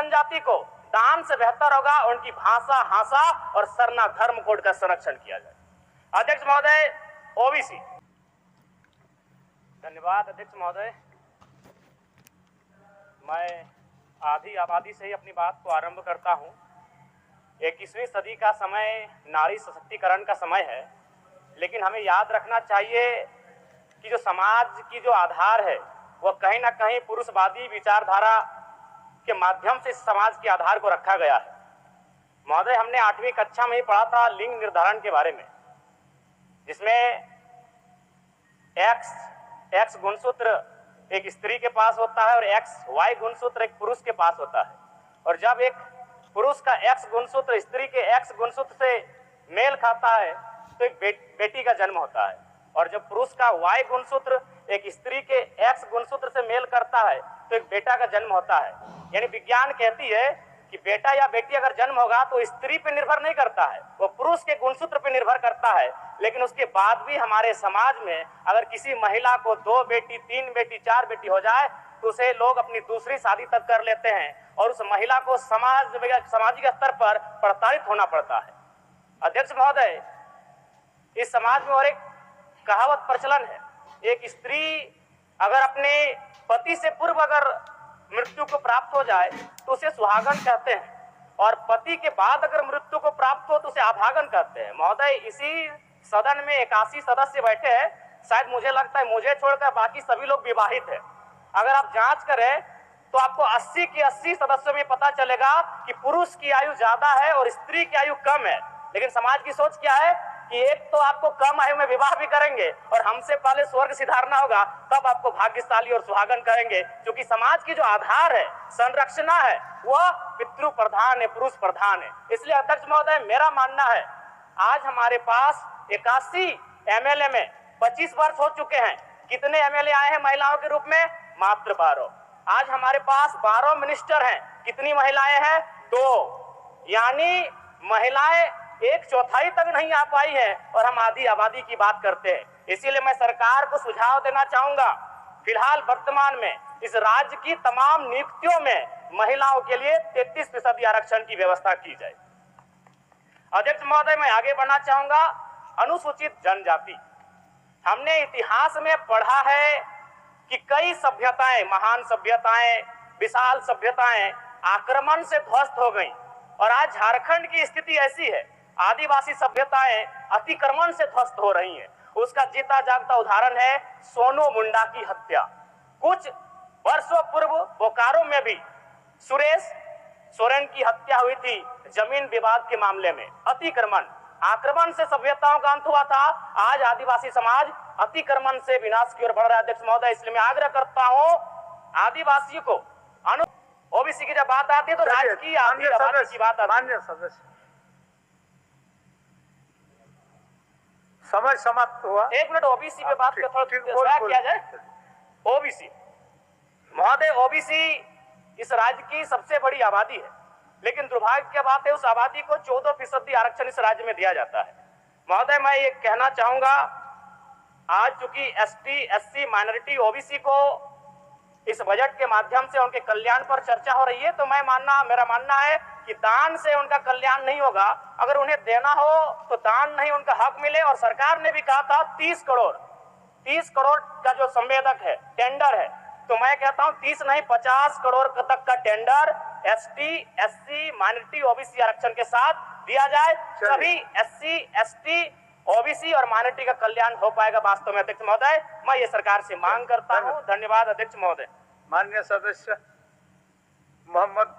जनजाति को दान से बेहतर होगा उनकी भाषा, हासा और सरना धर्म कोड का संरक्षण किया जाए। अध्यक्ष महोदय, ओबीसी। धन्यवाद अध्यक्ष महोदय। मैं आधी आबादी से ही अपनी बात को आरंभ करता हूं। 21वीं सदी का समय नारी सशक्तिकरण का समय है, लेकिन हमें याद रखना चाहिए कि जो समाज की जो आधार है वह कहीं ना कहीं पुरुषवादी विचारधारा के माध्यम से इस समाज के आधार को रखा गया है। महोदय, हमने 8वीं कक्षा में ही पढ़ा था लिंग निर्धारण के बारे में, जिसमें एक्स गुणसूत्र एक स्त्री के पास होता है और XY गुणसूत्र एक पुरुष के पास होता है। और जब एक पुरुष का X गुणसूत्र स्त्री के X गुणसूत्र से मेल खाता है तो एक बेटी का जन्म होता है, और जब पुरुष का Y गुणसूत्र एक स्त्री के X गुणसूत्र से मेल करता है तो एक बेटा का जन्म होता है। यानी विज्ञान कहती है कि बेटा या बेटी अगर जन्म होगा तो स्त्री पे निर्भर नहीं करता है, वो पुरुष के गुणसूत्र पे निर्भर करता है। लेकिन उसके बाद भी हमारे समाज में अगर किसी महिला को 2 बेटी, 3 बेटी, 4 बेटी हो जाए तो उसे लोग अपनी दूसरी शादी तक कर लेते हैं और उस महिला को सामाजिक स्तर पर प्रताड़ित होना पड़ता है। अध्यक्ष महोदय, इस समाज में और एक कहावत प्रचलन है, एक स्त्री अगर अपने पति से पूर्व अगर मृत्यु को प्राप्त हो जाए तो उसे सुहागन कहते हैं, और पति के बाद अगर मृत्यु को प्राप्त हो तो उसे अभागन कहते हैं। महोदय, इसी सदन में 81 सदस्य बैठे हैं, शायद मुझे लगता है मुझे छोड़कर बाकी सभी लोग विवाहित हैं। अगर आप जांच करें तो आपको 80 के 80 सदस्यों में पता चलेगा कि पुरुष की आयु ज्यादा है और स्त्री की आयु कम है। लेकिन समाज की सोच क्या है कि एक तो आपको कम आयु में विवाह भी करेंगे और हमसे पहले स्वर्ग सिधारना होगा, तब आपको भाग्यशाली और सुहागन करेंगे। क्योंकि समाज की जो आधार है, संरचना है, वह पितृ प्रधान है, पुरुष प्रधान है। इसलिए अध्यक्ष महोदय, मेरा मानना है आज हमारे पास 81 MLA में 25 वर्ष हो चुके हैं। कितने MLA आए हैं महिलाओं के रूप में? मात्र 12। आज हमारे पास 12 मिनिस्टर हैं। कितनी महिलाएं हैं? 2। यानी महिलाएं 1/4 तक नहीं आ पाई है और हम आधी आबादी की बात करते हैं। इसीलिए मैं सरकार को सुझाव देना चाहूंगा, फिलहाल वर्तमान में इस राज्य की तमाम नियुक्तियों में महिलाओं के लिए 33% आरक्षण की व्यवस्था की जाए। अध्यक्ष महोदय, मैं आगे बढ़ना चाहूंगा। अनुसूचित जनजाति, हमने इतिहास में पढ़ा है कि कई सभ्यताएं, महान सभ्यताएं, विशाल सभ्यताएं आक्रमण से ध्वस्त हो गईं, और आज झारखंड की स्थिति ऐसी है, आदिवासी सभ्यताएं अतिक्रमण से ध्वस्त हो रही हैं। उसका जीता जागता उदाहरण है सोनू मुंडा की हत्या। कुछ वर्षों पूर्व बोकारो में भी सुरेश सोरेन की हत्या हुई थी जमीन विवाद के मामले में। अतिक्रमण, आक्रमण से सभ्यताओं का अंत हुआ था, आज आदिवासी समाज अतिक्रमण से विनाश की ओर बढ़ रहा है। अध्यक्ष महोदय, इसलिए मैं आग्रह करता हूं आदिवासियों को, ओबीसी की जब बात आती है तो राज्य की आबादी की बात आती है। माननीय सदस्य, समय समाप्त हुआ। 1 मिनट ओबीसी पे बात कर किया जाए। ओबीसी महोदय, ओबीसी इस राज्य की सबसे बड़ी आबादी है, लेकिन दुर्भाग्य की बात है उस आबादी को 14% आरक्षण इस राज्य में दिया जाता है। महोदय, मैं ये कहना चाहूंगा, आज चूंकि ST, SC, माइनॉरिटी, ओबीसी को इस बजट के माध्यम से उनके कल्याण पर चर्चा हो रही है, तो मेरा मानना है कि दान से उनका कल्याण नहीं होगा। अगर उन्हें देना हो तो दान नहीं, उनका हक मिले। और सरकार ने भी कहा था 30 करोड़ का जो संवेदक है, टेंडर है, तो मैं कहता हूं 30 नहीं 50 करोड़ तक का tender ST, SC, minority, OBC आरक्षण के साथ दिया जाए। सभी SC, ST, ओबीसी और माइनॉरिटी का कल्याण हो पाएगा वास्तव में। अध्यक्ष महोदय, मैं ये सरकार से मांग करता हूं। धन्यवाद अध्यक्ष महोदय। माननीय सदस्य मोहम्मद